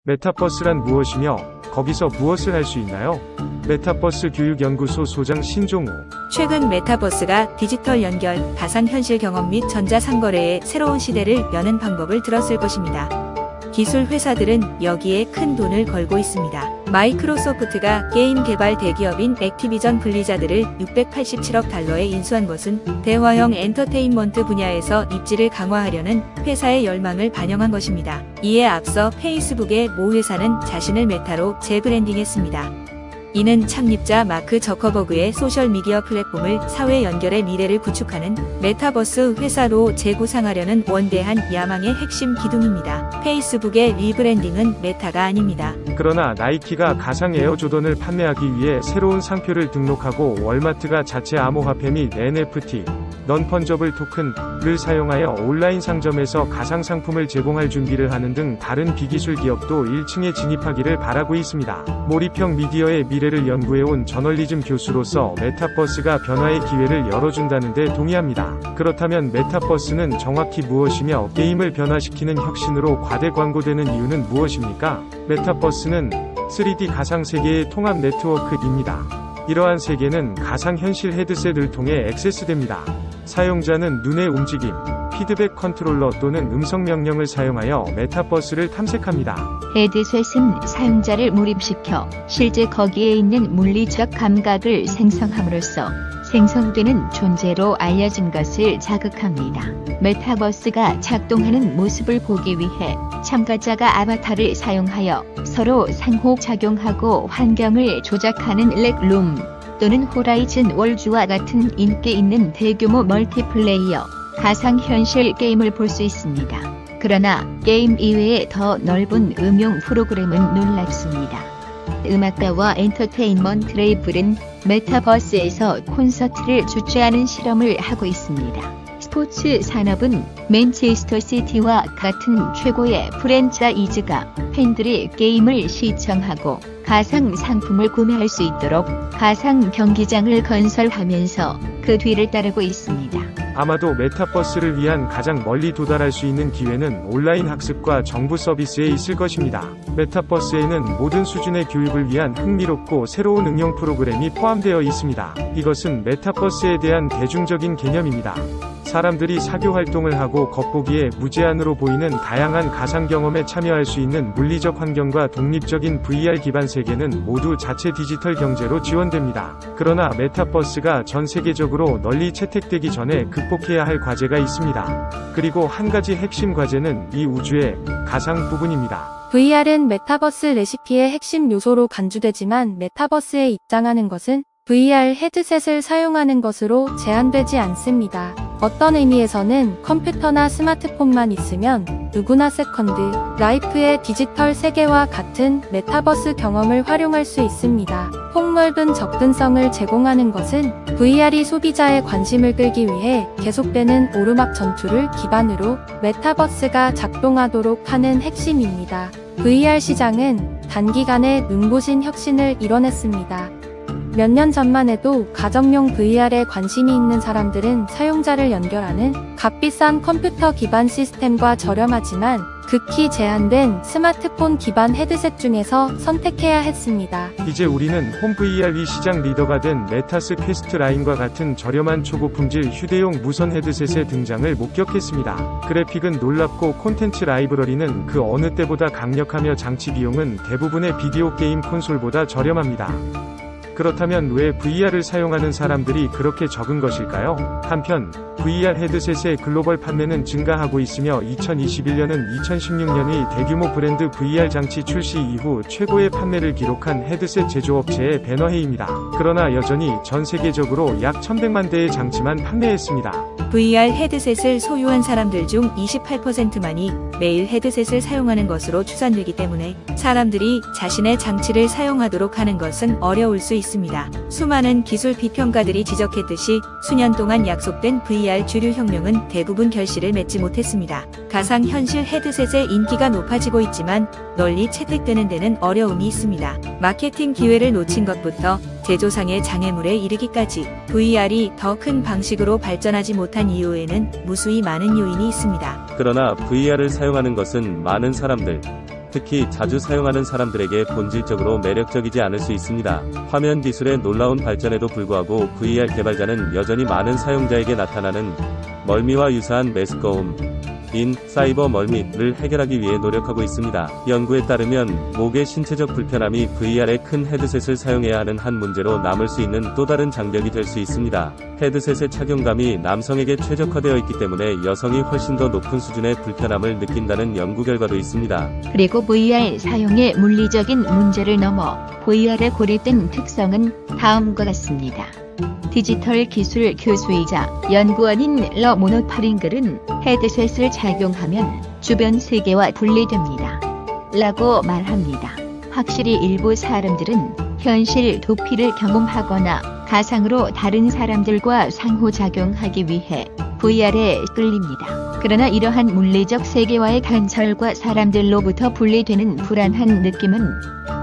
메타버스란 무엇이며 거기서 무엇을 할 수 있나요? 메타버스 교육연구소 소장 신종우. 최근 메타버스가 디지털 연결, 가상현실 경험 및 전자상거래의 새로운 시대를 여는 방법을 들었을 것입니다. 기술 회사들은 여기에 큰 돈을 걸고 있습니다. 마이크로소프트가 게임 개발 대기업인 액티비전 블리자드를 687억 달러에 인수한 것은 대화형 엔터테인먼트 분야에서 입지를 강화하려는 회사의 열망을 반영한 것입니다. 이에 앞서 페이스북의 모 회사는 자신을 메타로 재브랜딩했습니다. 이는 창립자 마크 저커버그의 소셜미디어 플랫폼을 사회 연결의 미래를 구축하는 메타버스 회사로 재구상하려는 원대한 야망의 핵심 기둥입니다. 페이스북의 리브랜딩은 메타가 아닙니다. 그러나 나이키가 가상 에어조던을 판매하기 위해 새로운 상표를 등록하고 월마트가 자체 암호화폐 및 NFT, 넌펀저블 토큰을 사용하여 온라인 상점에서 가상 상품을 제공할 준비를 하는 등 다른 비기술 기업도 1층에 진입하기를 바라고 있습니다. 몰입형 미디어의 미래를 연구해온 저널리즘 교수로서 메타버스가 변화의 기회를 열어준다는 데 동의합니다. 그렇다면 메타버스는 정확히 무엇이며 게임을 변화시키는 혁신으로 과대 광고되는 이유는 무엇입니까? 메타버스는 3D 가상 세계의 통합 네트워크입니다. 이러한 세계는 가상현실 헤드셋을 통해 액세스됩니다. 사용자는 눈의 움직임, 피드백 컨트롤러 또는 음성 명령을 사용하여 메타버스를 탐색합니다. 헤드셋은 사용자를 몰입시켜 실제 거기에 있는 물리적 감각을 생성함으로써 생성되는 존재로 알려진 것을 자극합니다. 메타버스가 작동하는 모습을 보기 위해 참가자가 아바타를 사용하여 서로 상호작용하고 환경을 조작하는 렉룸 또는 호라이즌 월즈와 같은 인기 있는 대규모 멀티플레이어 가상현실 게임을 볼 수 있습니다. 그러나 게임 이외의 더 넓은 응용 프로그램은 놀랍습니다. 음악가와 엔터테인먼트 레이블은 메타버스에서 콘서트를 주최하는 실험을 하고 있습니다. 스포츠 산업은 맨체스터 시티와 같은 최고의 프랜차이즈가 팬들이 게임을 시청하고 가상 상품을 구매할 수 있도록 가상 경기장을 건설하면서 그 뒤를 따르고 있습니다. 아마도 메타버스를 위한 가장 멀리 도달할 수 있는 기회는 온라인 학습과 정부 서비스에 있을 것입니다. 메타버스에는 모든 수준의 교육을 위한 흥미롭고 새로운 응용 프로그램이 포함되어 있습니다. 이것은 메타버스에 대한 대중적인 개념입니다. 사람들이 사교 활동을 하고 겉보기에 무제한으로 보이는 다양한 가상 경험에 참여할 수 있는 물리적 환경과 독립적인 VR 기반 세계는 모두 자체 디지털 경제로 지원됩니다. 그러나 메타버스가 전 세계적으로 널리 채택되기 전에 극복해야 할 과제가 있습니다. 그리고 한 가지 핵심 과제는 이 우주의 가상 부분입니다. VR은 메타버스 레시피의 핵심 요소로 간주되지만 메타버스에 입장하는 것은 VR 헤드셋을 사용하는 것으로 제한되지 않습니다. 어떤 의미에서는 컴퓨터나 스마트폰만 있으면 누구나 세컨드 라이프의 디지털 세계와 같은 메타버스 경험을 활용할 수 있습니다. 폭넓은 접근성을 제공하는 것은 VR이 소비자의 관심을 끌기 위해 계속되는 오르막 전투를 기반으로 메타버스가 작동하도록 하는 핵심입니다. VR 시장은 단기간에 눈부신 혁신을 이뤄냈습니다. 몇 년 전만 해도 가정용 VR에 관심이 있는 사람들은 사용자를 연결하는 값비싼 컴퓨터 기반 시스템과 저렴하지만 극히 제한된 스마트폰 기반 헤드셋 중에서 선택해야 했습니다. 이제 우리는 홈 VR 시장 리더가 된 메타스 퀘스트 라인과 같은 저렴한 초고품질 휴대용 무선 헤드셋의 등장을 목격했습니다. 그래픽은 놀랍고 콘텐츠 라이브러리는 그 어느 때보다 강력하며 장치 비용은 대부분의 비디오 게임 콘솔보다 저렴합니다. 그렇다면 왜 VR을 사용하는 사람들이 그렇게 적은 것일까요? 한편 VR 헤드셋의 글로벌 판매는 증가하고 있으며 2021년은 2016년의 대규모 브랜드 VR 장치 출시 이후 최고의 판매를 기록한 헤드셋 제조업체의 배너해입니다. 그러나 여전히 전 세계적으로 약 1100만 대의 장치만 판매했습니다. VR 헤드셋을 소유한 사람들 중 28%만이 매일 헤드셋을 사용하는 것으로 추산되기 때문에 사람들이 자신의 장치를 사용하도록 하는 것은 어려울 수 있습니다. 수많은 기술 비평가들이 지적했듯이 수년 동안 약속된 VR 주류 혁명은 대부분 결실을 맺지 못했습니다. 가상현실 헤드셋의 인기가 높아지고 있지만 널리 채택되는 데는 어려움이 있습니다. 마케팅 기회를 놓친 것부터 제조상의 장애물에 이르기까지 VR이 더 큰 방식으로 발전하지 못한 이유에는 무수히 많은 요인이 있습니다. 그러나 VR을 사용하는 것은 많은 사람들, 특히 자주 사용하는 사람들에게 본질적으로 매력적이지 않을 수 있습니다. 화면 기술의 놀라운 발전에도 불구하고 VR 개발자는 여전히 많은 사용자에게 나타나는 멀미와 유사한 메스꺼움, 인 사이버 멀미를 해결하기 위해 노력하고 있습니다. 연구에 따르면 목의 신체적 불편함이 VR의 큰 헤드셋을 사용해야 하는 한 문제로 남을 수 있는 또 다른 장벽이 될 수 있습니다. 헤드셋의 착용감이 남성에게 최적화되어 있기 때문에 여성이 훨씬 더 높은 수준의 불편함을 느낀다는 연구 결과도 있습니다. 그리고 VR 사용의 물리적인 문제를 넘어 VR의 고립된 특성은 다음과 같습니다. 디지털 기술 교수이자 연구원인 러 모노파링글은 헤드셋을 착용하면 주변 세계와 분리됩니다. 라고 말합니다. 확실히 일부 사람들은 현실 도피를 경험하거나 가상으로 다른 사람들과 상호작용하기 위해 VR에 끌립니다. 그러나 이러한 물리적 세계와의 단절과 사람들로부터 분리되는 불안한 느낌은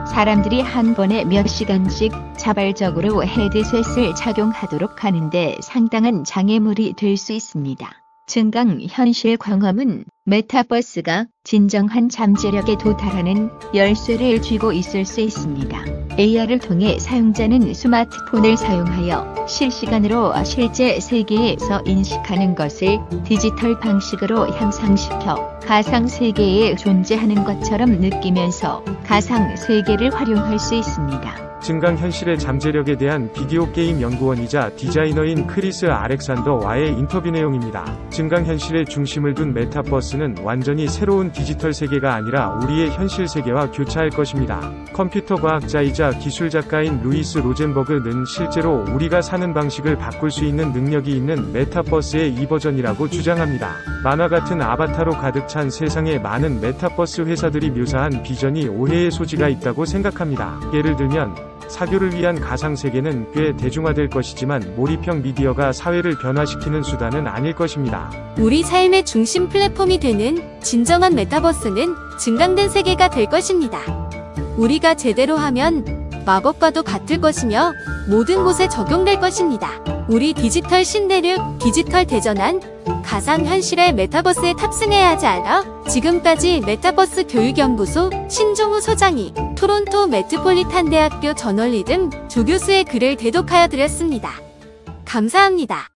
사람들이 한 번에 몇 시간씩 자발적으로 헤드셋을 착용하도록 하는데 상당한 장애물이 될 수 있습니다. 증강 현실 경험은 메타버스가 진정한 잠재력에 도달하는 열쇠를 쥐고 있을 수 있습니다. AR을 통해 사용자는 스마트폰을 사용하여 실시간으로 실제 세계에서 인식하는 것을 디지털 방식으로 향상시켜 가상 세계에 존재하는 것처럼 느끼면서 가상 세계를 활용할 수 있습니다. 증강현실의 잠재력에 대한 비디오 게임 연구원이자 디자이너인 크리스 알렉산더와의 인터뷰 내용입니다. 증강현실의 중심을 둔 메타버스는 완전히 새로운 디지털 세계가 아니라 우리의 현실 세계와 교차할 것입니다. 컴퓨터 과학자이자 기술 작가인 루이스 로젠버그는 실제로 우리가 사는 방식을 바꿀 수 있는 능력이 있는 메타버스의 2버전이라고 주장합니다. 만화 같은 아바타로 가득 찬 세상에 많은 메타버스 회사들이 묘사한 비전이 오해의 소지가 있다고 생각합니다. 예를 들면 사교를 위한 가상세계는 꽤 대중화될 것이지만 몰입형 미디어가 사회를 변화시키는 수단은 아닐 것입니다. 우리 삶의 중심 플랫폼이 되는 진정한 메타버스는 증강된 세계가 될 것입니다. 우리가 제대로 하면 마법과도 같을 것이며 모든 곳에 적용될 것입니다. 우리 디지털 신대륙, 디지털 대전환, 가상현실의 메타버스에 탑승해야 하지 않아? 지금까지 메타버스 교육연구소 신종우 소장이 토론토 메트폴리탄 대학교 저널리즘 조교수의 글을 대독하여 드렸습니다. 감사합니다.